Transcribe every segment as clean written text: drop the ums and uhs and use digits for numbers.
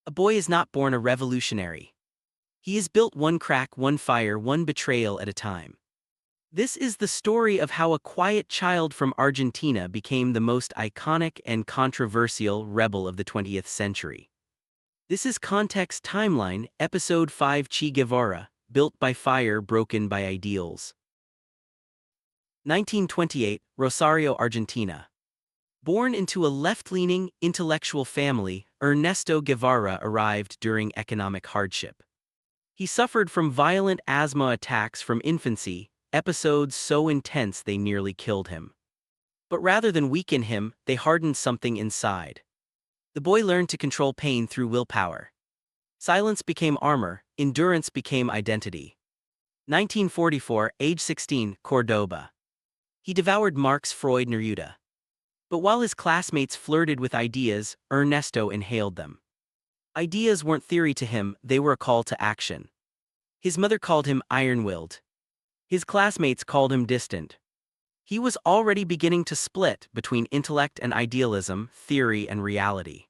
A boy is not born a revolutionary. He is built one crack, one fire, one betrayal at a time. This is the story of how a quiet child from Argentina became the most iconic and controversial rebel of the 20th century. This is Context Timeline, Episode 5 Che Guevara, Built by Fire, Broken by Ideals. 1928, Rosario, Argentina. Born into a left-leaning, intellectual family, Ernesto Guevara arrived during economic hardship. He suffered from violent asthma attacks from infancy, episodes so intense they nearly killed him. But rather than weaken him, they hardened something inside. The boy learned to control pain through willpower. Silence became armor, endurance became identity. 1944, age 16, Cordoba. He devoured Marx, Freud, Neruda. But while his classmates flirted with ideas, Ernesto inhaled them. Ideas weren't theory to him, they were a call to action. His mother called him iron-willed. His classmates called him distant. He was already beginning to split between intellect and idealism, theory and reality.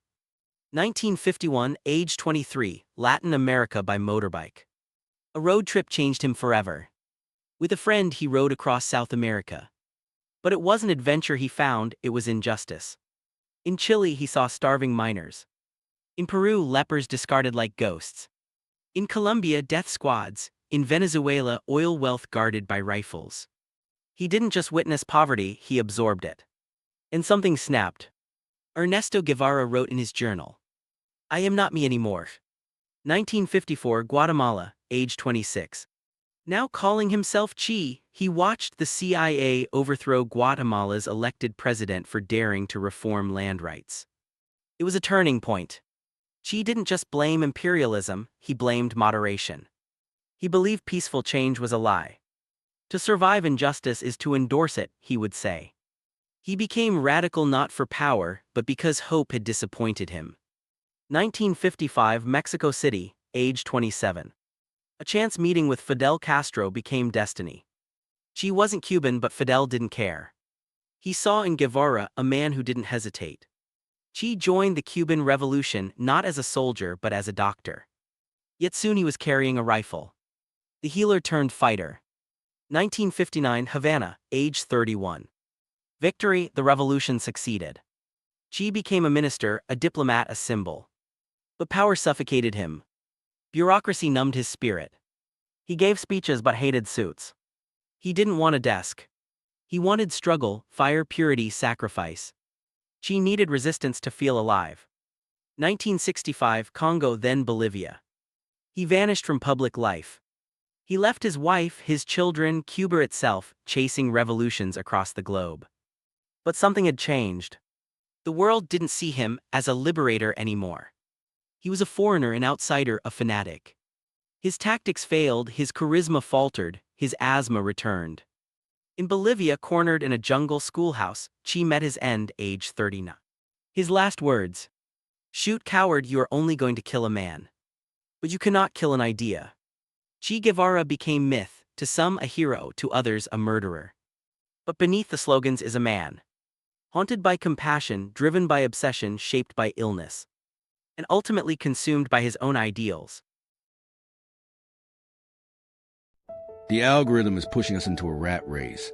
1951, age 23, Latin America by motorbike. A road trip changed him forever. With a friend he rode across South America. But it wasn't adventure he found, it was injustice. In Chile he saw starving miners. In Peru lepers discarded like ghosts. In Colombia death squads. In Venezuela oil wealth guarded by rifles. He didn't just witness poverty, he absorbed it. And something snapped. Ernesto Guevara wrote in his journal, "I am not me anymore." 1954, Guatemala, age 26. Now calling himself Che, he watched the CIA overthrow Guatemala's elected president for daring to reform land rights. It was a turning point. Che didn't just blame imperialism, he blamed moderation. He believed peaceful change was a lie. To survive injustice is to endorse it, he would say. He became radical not for power, but because hope had disappointed him. 1955, Mexico City, age 27. A chance meeting with Fidel Castro became destiny. Che wasn't Cuban, but Fidel didn't care. He saw in Guevara a man who didn't hesitate. Che joined the Cuban Revolution not as a soldier but as a doctor. Yet soon he was carrying a rifle. The healer turned fighter. 1959, Havana, age 31. Victory, the revolution succeeded. Che became a minister, a diplomat, a symbol. But power suffocated him. Bureaucracy numbed his spirit. He gave speeches but hated suits. He didn't want a desk. He wanted struggle, fire, purity, sacrifice. Che needed resistance to feel alive. 1965, Congo, then Bolivia. He vanished from public life. He left his wife, his children, Cuba itself, chasing revolutions across the globe. But something had changed. The world didn't see him as a liberator anymore. He was a foreigner, an outsider, a fanatic. His tactics failed, his charisma faltered, his asthma returned. In Bolivia, cornered in a jungle schoolhouse, Che met his end, age 39. His last words: "Shoot, coward, you are only going to kill a man. But you cannot kill an idea." Che Guevara became myth, to some a hero, to others a murderer. But beneath the slogans is a man. Haunted by compassion, driven by obsession, shaped by illness. And ultimately consumed by his own ideals. The algorithm is pushing us into a rat race,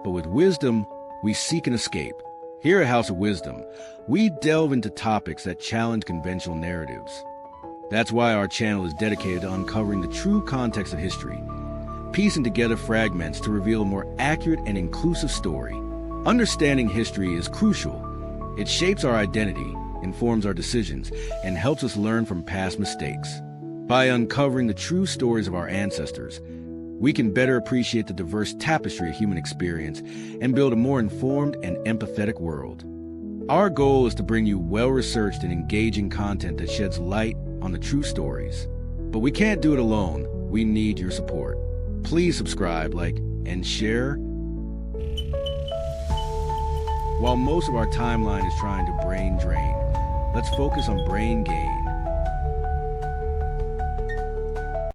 but with wisdom, we seek an escape. Here at House of Wisdom, we delve into topics that challenge conventional narratives. That's why our channel is dedicated to uncovering the true context of history, piecing together fragments to reveal a more accurate and inclusive story. Understanding history is crucial. It shapes our identity, informs our decisions, and helps us learn from past mistakes. By uncovering the true stories of our ancestors, we can better appreciate the diverse tapestry of human experience and build a more informed and empathetic world. Our goal is to bring you well-researched and engaging content that sheds light on the true stories. But we can't do it alone. We need your support. Please subscribe, like, and share. While most of our timeline is trying to brain drain, let's focus on brain gain.